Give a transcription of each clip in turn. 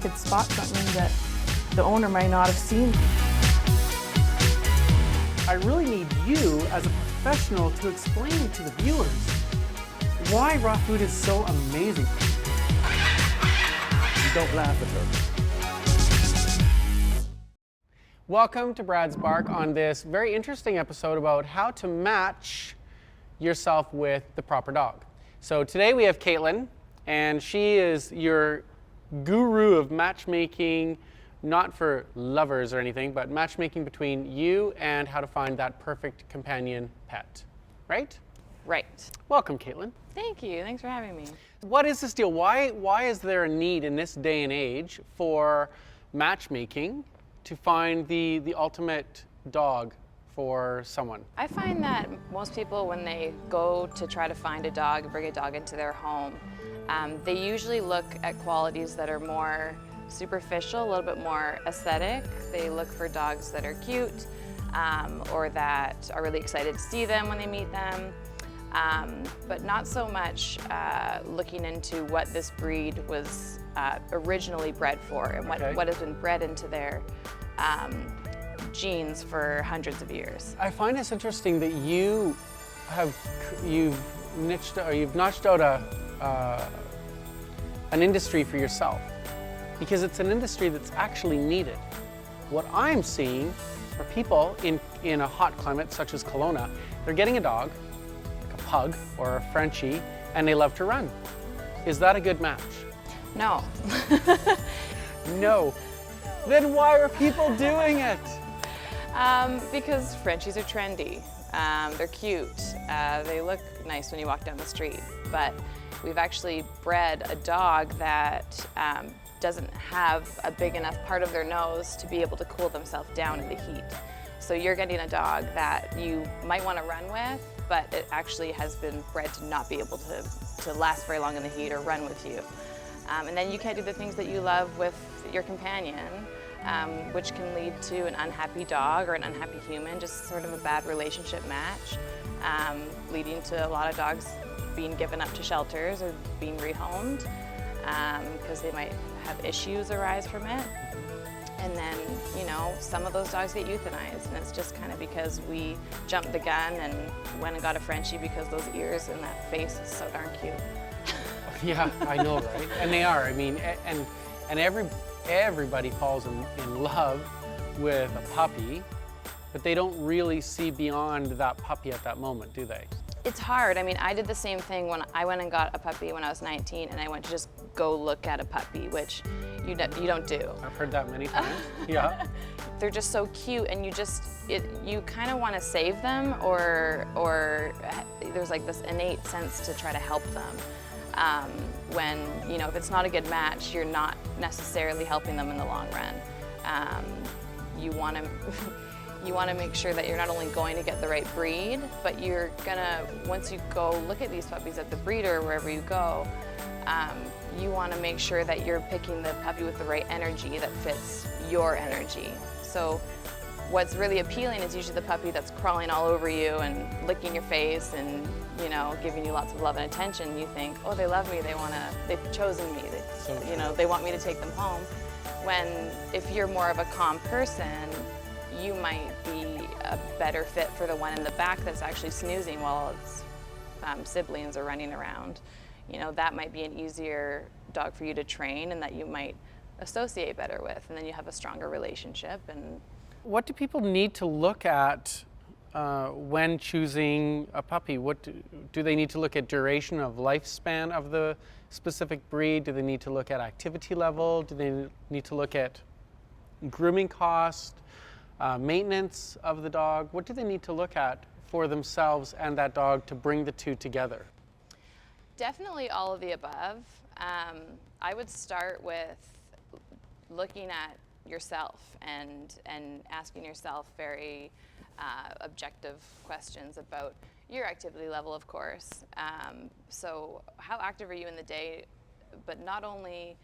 could spot something that the owner might not have seen. I really need you as a professional to explain to the viewers why raw food is so amazing. Don't laugh at her. Welcome to Brad's Bark on this very interesting episode about how to match yourself with the proper dog. So today we have Caitlyn, and she is your guru of matchmaking, not for lovers or anything, but matchmaking between you and how to find that perfect companion pet, right? Right. Welcome, Caitlyn. Thank you. Thanks for having me. What is this deal? Why is there a need in this day and age for matchmaking to find the ultimate dog for someone? I find that most people, when they go to try to find a dog, bring a dog into their home, they usually look at qualities that are more superficial, a little bit more aesthetic. They look for dogs that are cute or that are really excited to see them when they meet them, but not so much looking into what this breed was originally bred for and what has been bred into their genes for hundreds of years. I find this interesting that you've notched out an industry for yourself, because it's an industry that's actually needed. What I'm seeing are people in a hot climate such as Kelowna, they're getting a dog, like a pug or a Frenchie, and they love to run. Is that a good match? No. No. Then why are people doing it? Because Frenchies are trendy. They're cute. They look nice when you walk down the street. But we've actually bred a dog that doesn't have a big enough part of their nose to be able to cool themselves down in the heat. So you're getting a dog that you might want to run with, but it actually has been bred to not be able to last very long in the heat or run with you. And then you can't do the things that you love with your companion, which can lead to an unhappy dog or an unhappy human, just sort of a bad relationship match, leading to a lot of dogs being given up to shelters or being rehomed because they might have issues arise from it. And then, you know, some of those dogs get euthanized, and it's just kind of because we jumped the gun and went and got a Frenchie because those ears and that face is so darn cute. Yeah, I know, right? And they are. I mean, and everybody falls in love with a puppy, but they don't really see beyond that puppy at that moment, do they? It's hard. I mean, I did the same thing when I went and got a puppy when I was 19, and I went to just go look at a puppy, which you don't do. I've heard that many times. Yeah. They're just so cute, and you kind of want to save them, or there's like this innate sense to try to help them. When, you know, if it's not a good match, you're not necessarily helping them in the long run. You want to make sure that you're not only going to get the right breed, but you're gonna, once you go look at these puppies at the breeder, wherever you go, you want to make sure that you're picking the puppy with the right energy that fits your energy. So what's really appealing is usually the puppy that's crawling all over you and licking your face and, you know, giving you lots of love and attention. You think, oh, they love me, they've chosen me, they want me to take them home. When if you're more of a calm person, you might be a better fit for the one in the back that's actually snoozing while its siblings are running around. You know, that might be an easier dog for you to train and that you might associate better with, and then you have a stronger relationship. And what do people need to look at when choosing a puppy? What do they need to look at? Duration of lifespan of the specific breed? Do they need to look at activity level? Do they need to look at grooming cost, maintenance of the dog? What do they need to look at for themselves and that dog to bring the two together? Definitely all of the above. I would start with looking at yourself and asking yourself very objective questions about your activity level, of course. So how active are you in the day, but not only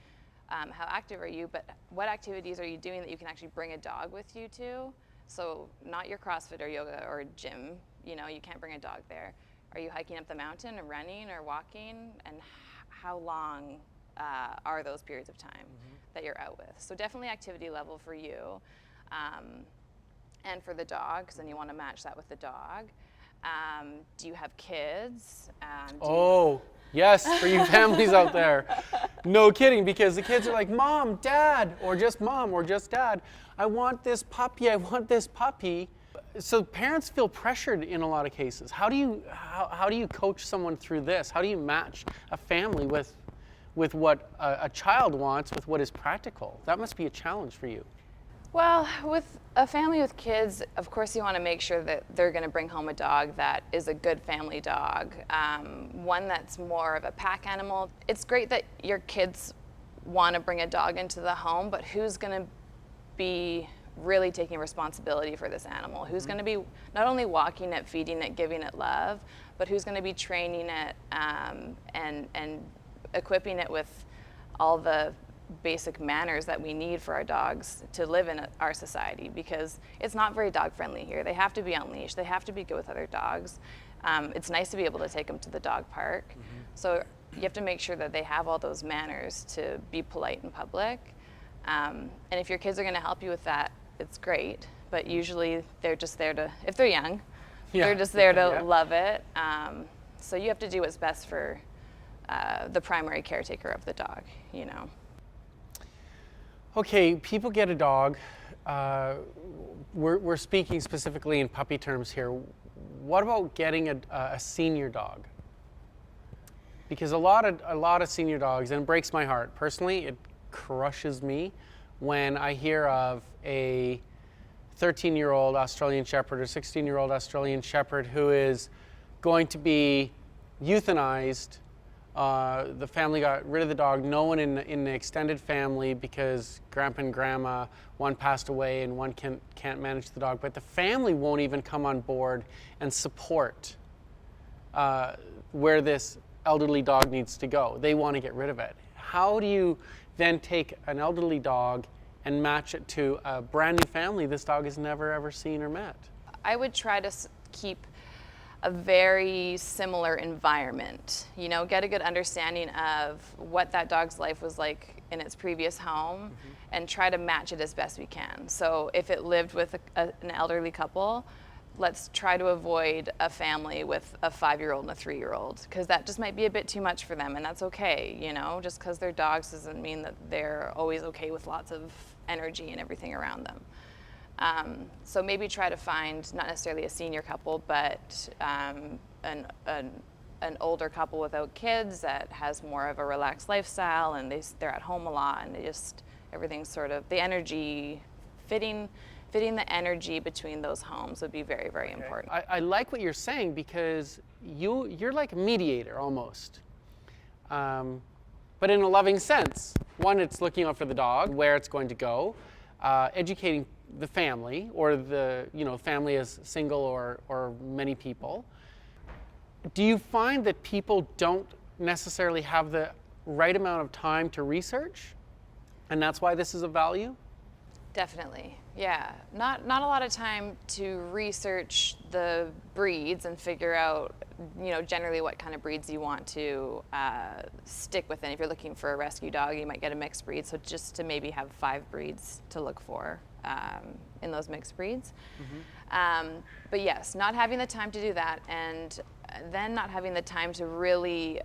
how active are you, but what activities are you doing that you can actually bring a dog with you to? So not your CrossFit or yoga or gym, you know, you can't bring a dog there. Are you hiking up the mountain or running or walking? And how long are those periods of time that you're out with. So definitely activity level for you, and for the dog, because then you want to match that with the dog. Do you have kids? Yes, for you families out there. No kidding, because the kids are like, Mom, Dad, or just Mom, or just Dad, I want this puppy, I want this puppy. So parents feel pressured in a lot of cases. How do you coach someone through this? How do you match a family with what a child wants with what is practical? That must be a challenge for you. Well, with a family with kids, of course you want to make sure that they're going to bring home a dog that is a good family dog, one that's more of a pack animal. It's great that your kids want to bring a dog into the home, but who's going to be really taking responsibility for this animal? Who's going to be not only walking it, feeding it, giving it love, but who's going to be training it and equipping it with all the basic manners that we need for our dogs to live in our society, because it's not very dog friendly here. They have to be on leash, they have to be good with other dogs. It's nice to be able to take them to the dog park. So you have to make sure that they have all those manners to be polite in public. And if your kids are going to help you with that, it's great, but usually they're just there to, if they're young, they're just there to love it. So you have to do what's best for the primary caretaker of the dog, you know. Okay, people get a dog. We're speaking specifically in puppy terms here. What about getting a senior dog? Because a lot of senior dogs, and it breaks my heart personally, it crushes me when I hear of a 13-year-old Australian Shepherd or 16-year-old Australian Shepherd who is going to be euthanized. The family got rid of the dog. No one in the extended family, because grandpa and grandma, one passed away and one can't manage the dog. But the family won't even come on board and support where this elderly dog needs to go. They want to get rid of it. How do you then take an elderly dog and match it to a brand new family this dog has never ever seen or met? I would try to keep a very similar environment, you know, get a good understanding of what that dog's life was like in its previous home, and try to match it as best we can. So if it lived with an elderly couple, let's try to avoid a family with a 5-year-old and a 3-year-old, because that just might be a bit too much for them, and that's okay, you know, just because they're dogs doesn't mean that they're always okay with lots of energy and everything around them. So maybe try to find not necessarily a senior couple, but an older couple without kids that has more of a relaxed lifestyle, and they're at home a lot, and everything's sort of the energy, fitting the energy between those homes would be very, very important. I like what you're saying, because you're like a mediator almost, but in a loving sense. One, it's looking out for the dog, where it's going to go, educating the family, or the family as single or many people. Do you find that people don't necessarily have the right amount of time to research, and that's why this is of value? Definitely, yeah. Not a lot of time to research the breeds and figure out, generally what kind of breeds you want to stick within. If you're looking for a rescue dog, you might get a mixed breed. So just to maybe have 5 breeds to look for in those mixed breeds. But yes, not having the time to do that, and then not having the time to really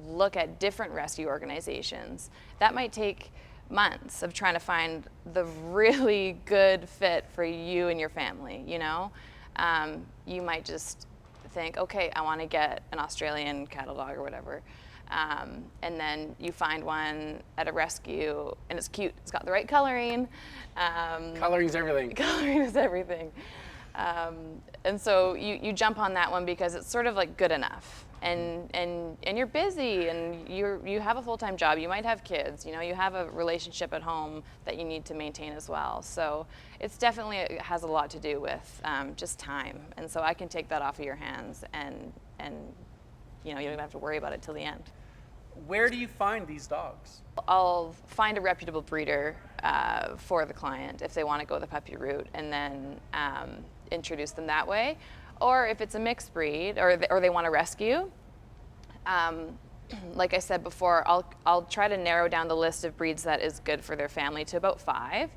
look at different rescue organizations. That might take months of trying to find the really good fit for you and your family, You might just think, okay, I want to get an Australian cattle dog or whatever. And then you find one at a rescue, and it's cute. It's got the right coloring. Coloring's everything. Coloring is everything. And so you jump on that one because it's sort of like good enough. And you're busy, and you have a full-time job. You might have kids. You have a relationship at home that you need to maintain as well. So it's definitely it has a lot to do with just time. And so I can take that off of your hands, and you don't even have to worry about it till the end. Where do you find these dogs? I'll find a reputable breeder for the client if they want to go the puppy route, and then introduce them that way. Or if it's a mixed breed, or they want to rescue, like I said before, I'll try to narrow down the list of breeds that is good for their family to about 5,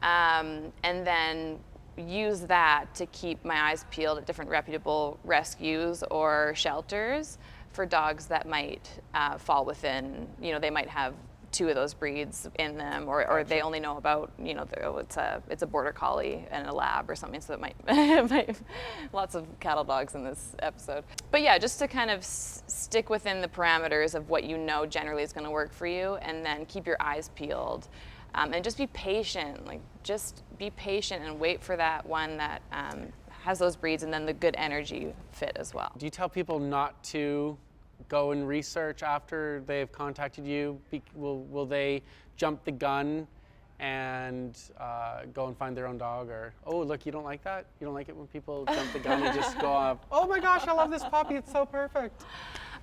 and then use that to keep my eyes peeled at different reputable rescues or shelters for dogs that might fall within, they might have 2 of those breeds in them, or they only know about, it's a border collie and a lab or something, so it might lots of cattle dogs in this episode. But yeah, just to kind of stick within the parameters of what generally is going to work for you, and then keep your eyes peeled. And just be patient, just be patient and wait for that one that has those breeds, and then the good energy fit as well. Do you tell people not to go and research after they've contacted you? Will they jump the gun and go and find their own dog? Or, oh, look, you don't like that? You don't like it when people jump the gun and just go up, oh my gosh, I love this puppy, it's so perfect.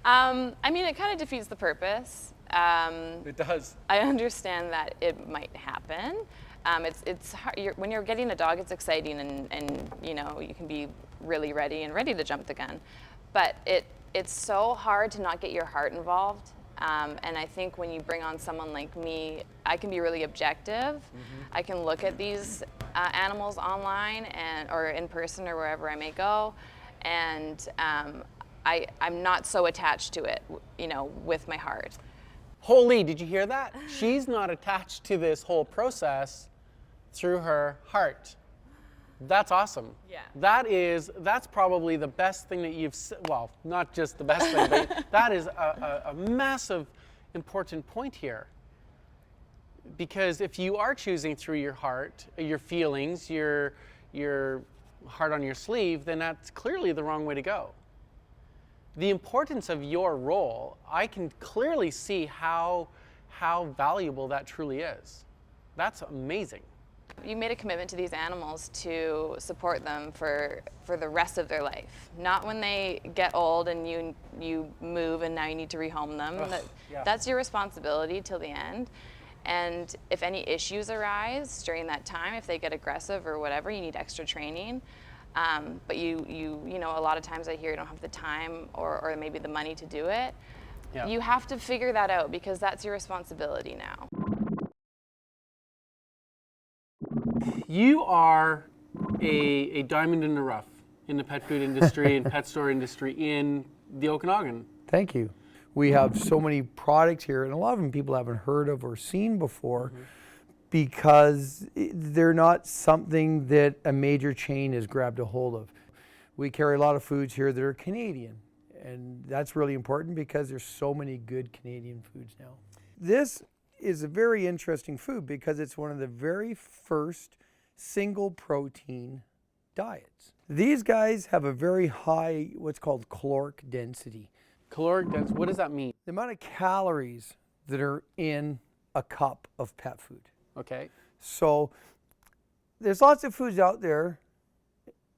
I mean, it kind of defeats the purpose. It does. I understand that it might happen. It's hard. When you're getting a dog, it's exciting, and you can be really ready to jump the gun. But it's so hard to not get your heart involved. And I think when you bring on someone like me, I can be really objective. Mm-hmm. I can look at these animals online or in person or wherever I may go, and I'm not so attached to it, with my heart. Holy, did you hear that? She's not attached to this whole process through her heart. That's awesome. Yeah. That's probably the best thing that you've said. Well, not just the best thing, but that is a massive, important point here. Because if you are choosing through your heart, your feelings, your heart on your sleeve, then that's clearly the wrong way to go. The importance of your role, I can clearly see how valuable that truly is. That's amazing. You made a commitment to these animals to support them for the rest of their life. Not when they get old and you move and now you need to rehome them. That's your responsibility till the end. And if any issues arise during that time, if they get aggressive or whatever, you need extra training. But a lot of times I hear you don't have the time or maybe the money to do it. Yeah. You have to figure that out, because that's your responsibility now. You are a diamond in the rough in the pet food industry and pet store industry in the Okanagan. Thank you. We have so many products here, and a lot of them people haven't heard of or seen before. Mm-hmm. Because they're not something that a major chain has grabbed a hold of. We carry a lot of foods here that are Canadian, and that's really important because there's so many good Canadian foods now. This is a very interesting food because it's one of the very first single protein diets. These guys have a very high, what's called caloric density. Caloric density, what does that mean? The amount of calories that are in a cup of pet food. Okay. So there's lots of foods out there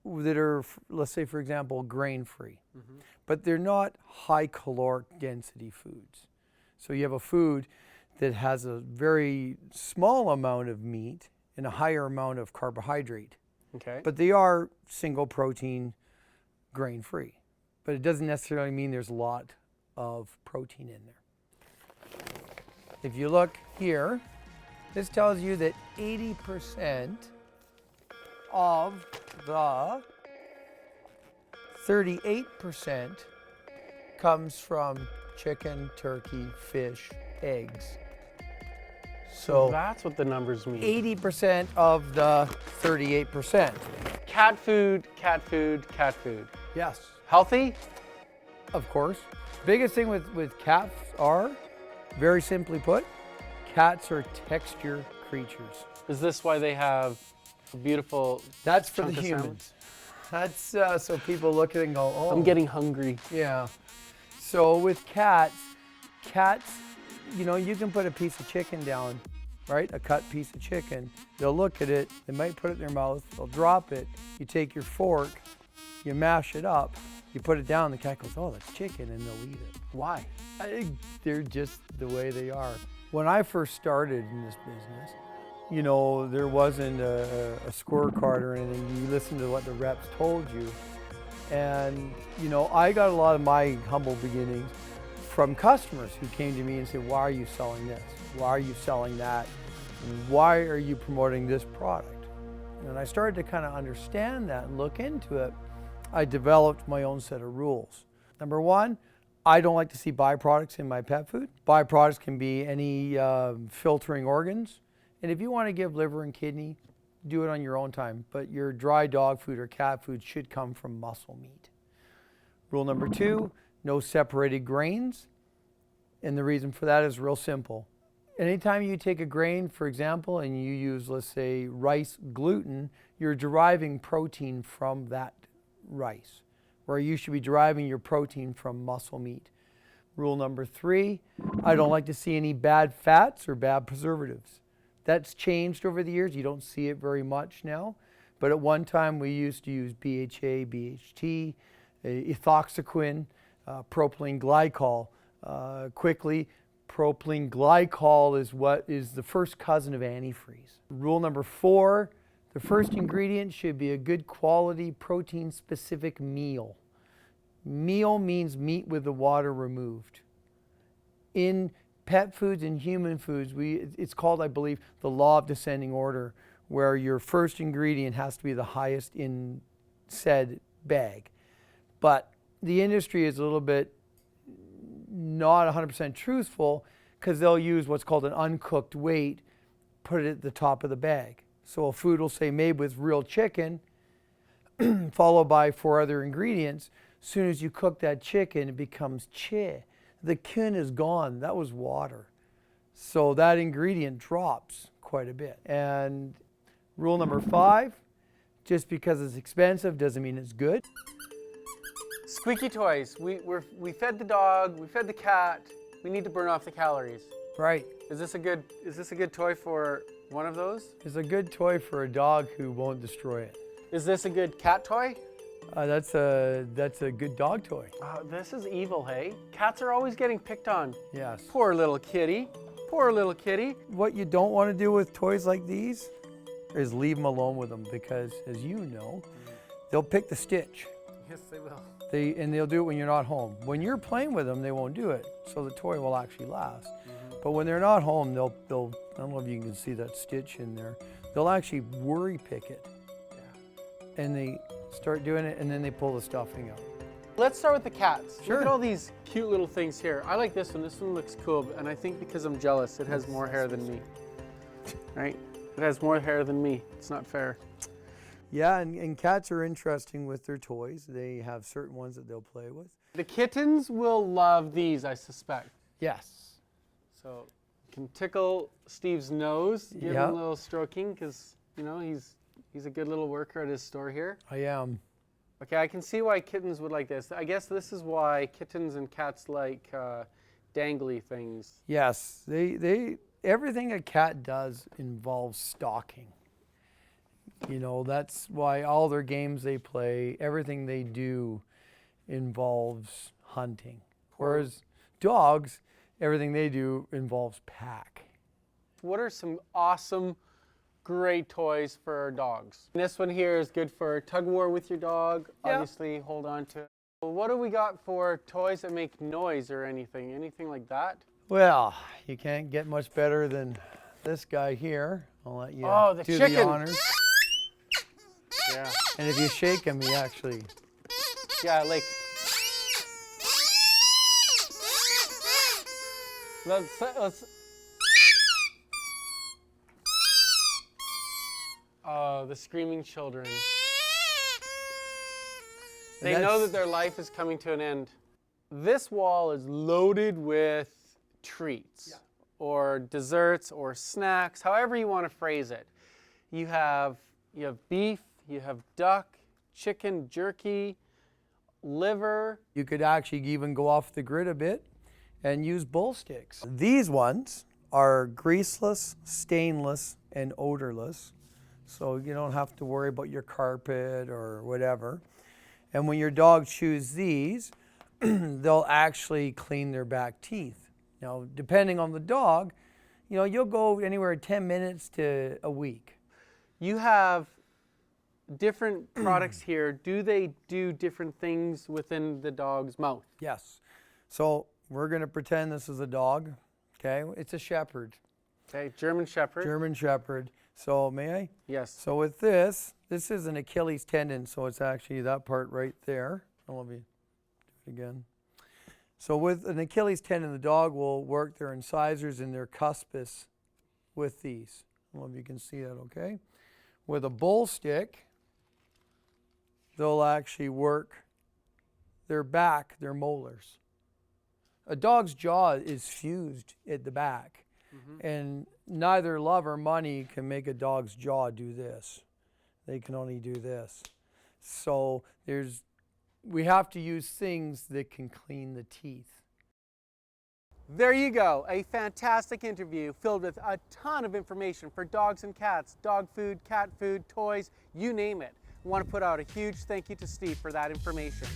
that are, let's say, for example, grain-free, mm-hmm. but they're not high caloric density foods. So you have a food that has a very small amount of meat and a higher amount of carbohydrate. Okay. But they are single protein, grain-free. But it doesn't necessarily mean there's a lot of protein in there. If you look here, this tells you that 80% of the 38% comes from chicken, turkey, fish, eggs. So that's what the numbers mean. 80% of the 38%. Cat food, cat food, cat food. Yes. Healthy? Of course. Biggest thing with cats are, very simply put, cats are texture creatures. Is this why they have a beautiful That's for chunk the of humans. That's so people look at it and go, oh. I'm getting hungry. Yeah. So with cats, you can put a piece of chicken down, right? A cut piece of chicken. They'll look at it, they might put it in their mouth, they'll drop it. You take your fork, you mash it up, you put it down, the cat goes, oh, that's chicken, and they'll eat it. Why? They're just the way they are. When I first started in this business, there wasn't a scorecard or anything. You listened to what the reps told you. And, I got a lot of my humble beginnings from customers who came to me and said, why are you selling this? Why are you selling that? Why are you promoting this product? And I started to kind of understand that and look into it. I developed my own set of rules. Number one, I don't like to see byproducts in my pet food. Byproducts can be any filtering organs. And if you want to give liver and kidney, do it on your own time. But your dry dog food or cat food should come from muscle meat. Rule number two, no separated grains. And the reason for that is real simple. Anytime you take a grain, for example, and you use, let's say, rice gluten, you're deriving protein from that rice, where you should be deriving your protein from muscle meat. Rule number three, I don't like to see any bad fats or bad preservatives. That's changed over the years. You don't see it very much now. But at one time, we used to use BHA, BHT, ethoxyquin, propylene glycol. Quickly, propylene glycol is the first cousin of antifreeze. Rule number four, the first ingredient should be a good quality protein specific meal. Meal means meat with the water removed. In pet foods and human foods, it's called, I believe, the law of descending order, where your first ingredient has to be the highest in said bag. But the industry is a little bit not 100% truthful, because they'll use what's called an uncooked weight, put it at the top of the bag. So a food will say made with real chicken, followed by 4 other ingredients. As soon as you cook that chicken, it becomes che. The kin is gone. That was water. So that ingredient drops quite a bit. And rule number 5, just because it's expensive doesn't mean it's good. Squeaky toys. We fed the dog, we fed the cat. We need to burn off the calories. Right. Is this a good toy for one of those? It's a good toy for a dog who won't destroy it. Is this a good cat toy? That's a good dog toy. This is evil, hey? Cats are always getting picked on. Yes. Poor little kitty. Poor little kitty. What you don't want to do with toys like these is leave them alone with them, because, as you know, they'll pick the stitch. Yes, they will. And they'll do it when you're not home. When you're playing with them, they won't do it, so the toy will actually last. But when they're not home, they'll I don't know if you can see that stitch in there, they'll actually worry pick it. Yeah. And they start doing it, and then they pull the stuffing out. Let's start with the cats. Sure. Look at all these cute little things here. I like this one. This one looks cool, and I think because I'm jealous, it has more hair than me. Right? It has more hair than me. It's not fair. Yeah, and cats are interesting with their toys. They have certain ones that they'll play with. The kittens will love these, I suspect. Yes. So you can tickle Steve's nose, give him a little stroking, because you know he's a good little worker at his store here. I am. Okay, I can see why kittens would like this. I guess this is why kittens and cats like dangly things. Yes, they everything a cat does involves stalking. You know, that's why all their games they play, everything they do involves hunting. Whereas dogs, everything they do involves pack. What are some awesome, great toys for our dogs? This one here is good for tug of war with your dog. Yeah. Obviously, hold on to it. Well, what do we got for toys that make noise or anything? Anything like that? Well, you can't get much better than this guy here. I'll let you the do chicken. the honors. Yeah. And if you shake him, he actually... Yeah, like... Let's... Oh, the screaming children. They know that their life is coming to an end. This wall is loaded with treats, or desserts, or snacks, however you want to phrase it. You have beef, you have duck, chicken, jerky, liver. You could actually even go off the grid a bit and use bull sticks. These ones are greaseless, stainless, and odorless. So you don't have to worry about your carpet or whatever. And when your dog chews these, they'll actually clean their back teeth. Now, depending on the dog, you know, you'll go anywhere 10 minutes to a week. You have different products here. Do they do different things within the dog's mouth? Yes. So we're going to pretend this is a dog. Okay, it's a shepherd. Okay, German Shepherd. German Shepherd. So may I? Yes. So with this is an Achilles tendon, so it's actually that part right there. Let me do it again. So with an Achilles tendon, the dog will work their incisors and their cuspis with these. I don't know if you can see that, okay? With a bull stick, they'll actually work their back, their molars. A dog's jaw is fused at the back, and neither love or money can make a dog's jaw do this. They can only do this. So we have to use things that can clean the teeth. There you go, a fantastic interview filled with a ton of information for dogs and cats, dog food, cat food, toys, you name it. I want to put out a huge thank you to Steve for that information.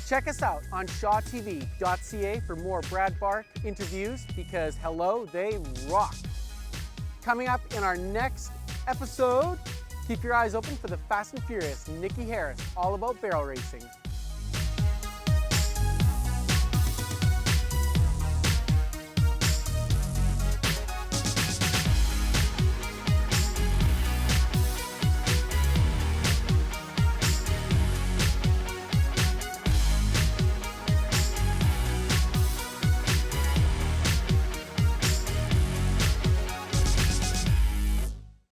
Check us out on shawtv.ca for more Brad Bark interviews, because hello, they rock. Coming up in our next episode, keep your eyes open for the Fast and Furious Nikki Harris, all about barrel racing.